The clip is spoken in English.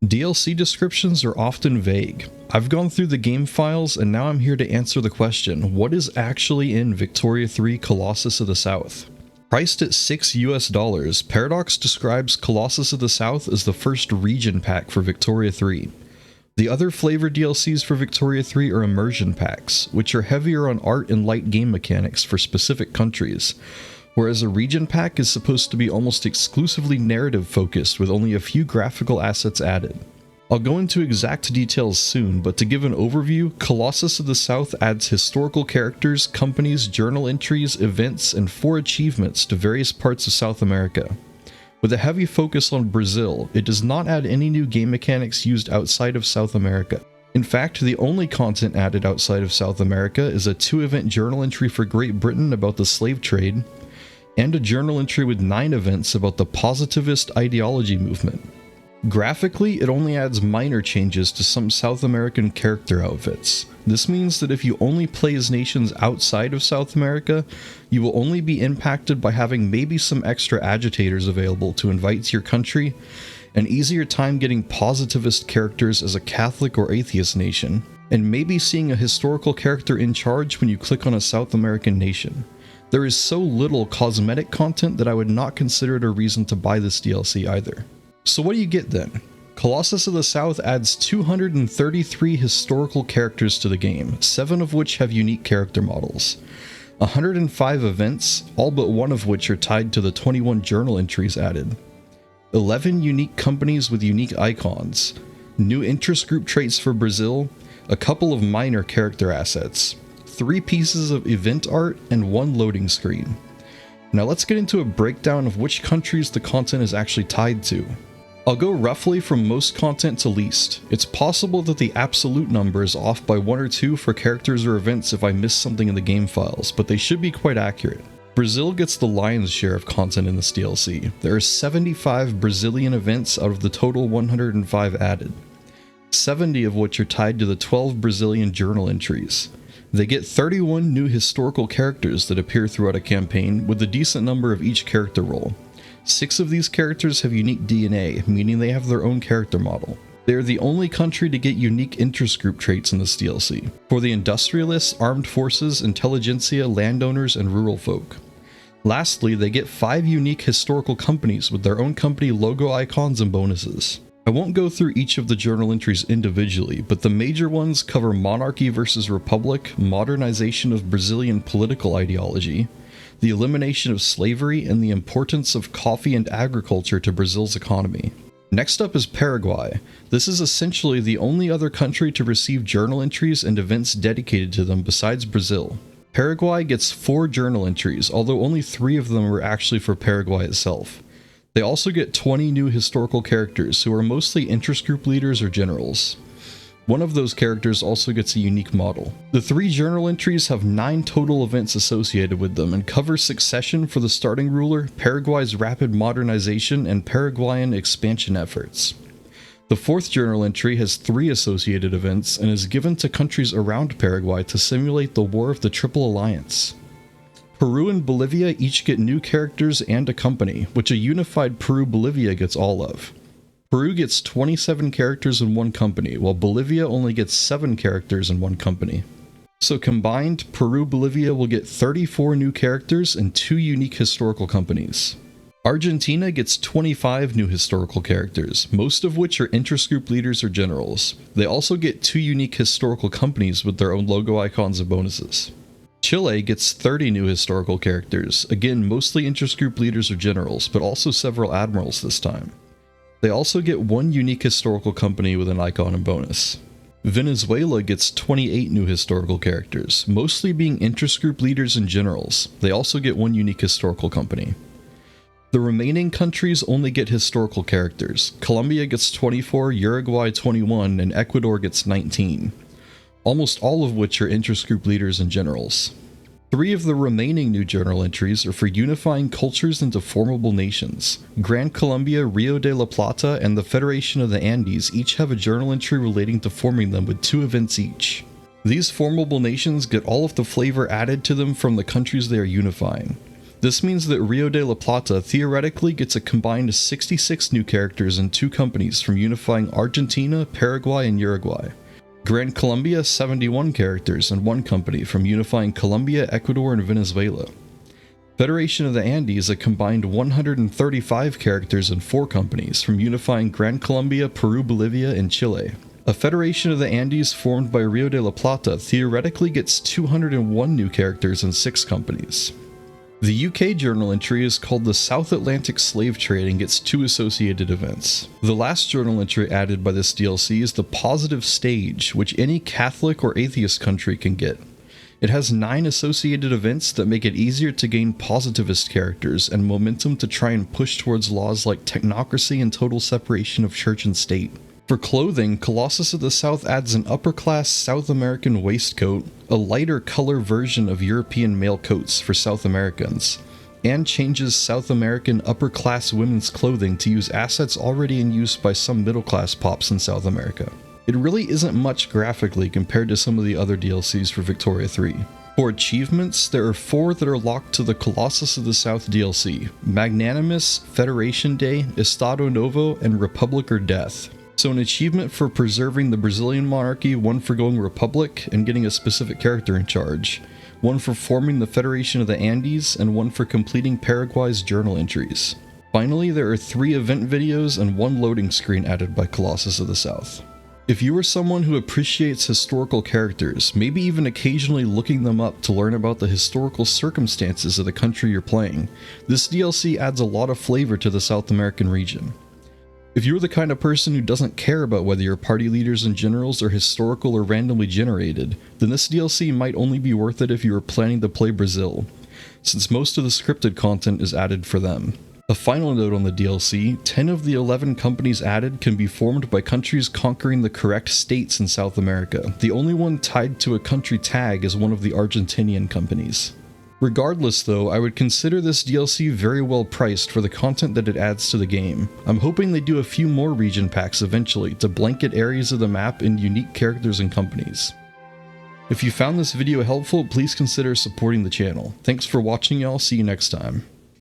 DLC descriptions are often vague. I've gone through the game files and now I'm here to answer the question, what is actually in Victoria 3 Colossus of the South? Priced at $6 US, Paradox describes Colossus of the South as the first region pack for Victoria 3. The other flavor DLCs for Victoria 3 are immersion packs, which are heavier on art and light game mechanics for specific countries, whereas a region pack is supposed to be almost exclusively narrative focused with only a few graphical assets added. I'll go into exact details soon, but to give an overview, Colossus of the South adds historical characters, companies, journal entries, events, and 4 achievements to various parts of South America. With a heavy focus on Brazil, it does not add any new game mechanics used outside of South America. In fact, the only content added outside of South America is a 2-event journal entry for Great Britain about the slave trade, and a journal entry with 9 events about the positivist ideology movement. Graphically, it only adds minor changes to some South American character outfits. This means that if you only play as nations outside of South America, you will only be impacted by having maybe some extra agitators available to invite to your country, an easier time getting positivist characters as a Catholic or atheist nation, and maybe seeing a historical character in charge when you click on a South American nation. There is so little cosmetic content that I would not consider it a reason to buy this DLC either. So what do you get then? Colossus of the South adds 233 historical characters to the game, 7 of which have unique character models. 105 events, all but 1 of which are tied to the 21 journal entries added. 11 unique companies with unique icons, new interest group traits for Brazil, a couple of minor character assets, 3 pieces of event art, and 1 loading screen. Now let's get into a breakdown of which countries the content is actually tied to. I'll go roughly from most content to least. It's possible that the absolute number is off by 1 or 2 for characters or events if I miss something in the game files, but they should be quite accurate. Brazil gets the lion's share of content in this DLC. There are 75 Brazilian events out of the total 105 added, 70 of which are tied to the 12 Brazilian journal entries. They get 31 new historical characters that appear throughout a campaign, with a decent number of each character role. 6 of these characters have unique DNA, meaning they have their own character model. They are the only country to get unique interest group traits in this DLC, for the industrialists, armed forces, intelligentsia, landowners, and rural folk. Lastly, they get 5 unique historical companies with their own company logo icons and bonuses. I won't go through each of the journal entries individually, but the major ones cover monarchy versus republic, modernization of Brazilian political ideology, the elimination of slavery, and the importance of coffee and agriculture to Brazil's economy. Next up is Paraguay. This is essentially the only other country to receive journal entries and events dedicated to them besides Brazil. Paraguay gets 4 journal entries, although only 3 of them were actually for Paraguay itself. They also get 20 new historical characters who are mostly interest group leaders or generals. One of those characters also gets a unique model. The 3 journal entries have 9 total events associated with them and cover succession for the starting ruler, Paraguay's rapid modernization, and Paraguayan expansion efforts. The 4th journal entry has 3 associated events and is given to countries around Paraguay to simulate the War of the Triple Alliance. Peru and Bolivia each get new characters and a company, which a unified Peru-Bolivia gets all of. Peru gets 27 characters in 1 company, while Bolivia only gets 7 characters in 1 company. So combined, Peru-Bolivia will get 34 new characters and 2 unique historical companies. Argentina gets 25 new historical characters, most of which are interest group leaders or generals. They also get 2 unique historical companies with their own logo icons and bonuses. Chile gets 30 new historical characters, again mostly interest group leaders or generals, but also several admirals this time. They also get 1 unique historical company with an icon and bonus. Venezuela gets 28 new historical characters, mostly being interest group leaders and generals. They also get 1 unique historical company. The remaining countries only get historical characters. Colombia gets 24, Uruguay 21, and Ecuador gets 19. Almost all of which are interest group leaders and generals. 3 of the remaining new journal entries are for unifying cultures into formable nations. Gran Colombia, Rio de la Plata, and the Federation of the Andes each have a journal entry relating to forming them with 2 events each. These formable nations get all of the flavor added to them from the countries they are unifying. This means that Rio de la Plata theoretically gets a combined 66 new characters and 2 companies from unifying Argentina, Paraguay, and Uruguay. Gran Colombia 71 characters and 1 company from unifying Colombia, Ecuador, and Venezuela. Federation of the Andes a combined 135 characters and 4 companies from unifying Gran Colombia, Peru, Bolivia, and Chile. A Federation of the Andes formed by Rio de la Plata theoretically gets 201 new characters and 6 companies. The UK journal entry is called the South Atlantic Slave Trade and gets 2 associated events. The last journal entry added by this DLC is the Positive Stage, which any Catholic or atheist country can get. It has 9 associated events that make it easier to gain positivist characters and momentum to try and push towards laws like technocracy and total separation of church and state. For clothing, Colossus of the South adds an upper-class South American waistcoat, a lighter color version of European male coats for South Americans, and changes South American upper-class women's clothing to use assets already in use by some middle-class pops in South America. It really isn't much graphically compared to some of the other DLCs for Victoria 3. For achievements, there are 4 that are locked to the Colossus of the South DLC: Magnanimous, Federation Day, Estado Novo, and Republic or Death. So an achievement for preserving the Brazilian monarchy, 1 for going Republic and getting a specific character in charge, 1 for forming the Federation of the Andes, and 1 for completing Paraguay's journal entries. Finally, there are 3 event videos and 1 loading screen added by Colossus of the South. If you are someone who appreciates historical characters, maybe even occasionally looking them up to learn about the historical circumstances of the country you're playing, this DLC adds a lot of flavor to the South American region. If you're the kind of person who doesn't care about whether your party leaders and generals are historical or randomly generated, then this DLC might only be worth it if you are planning to play Brazil, since most of the scripted content is added for them. A final note on the DLC, 10 of the 11 companies added can be formed by countries conquering the correct states in South America. The only one tied to a country tag is one of the Argentinian companies. Regardless though, I would consider this DLC very well priced for the content that it adds to the game. I'm hoping they do a few more region packs eventually to blanket areas of the map in unique characters and companies. If you found this video helpful, please consider supporting the channel. Thanks for watching y'all, see you next time.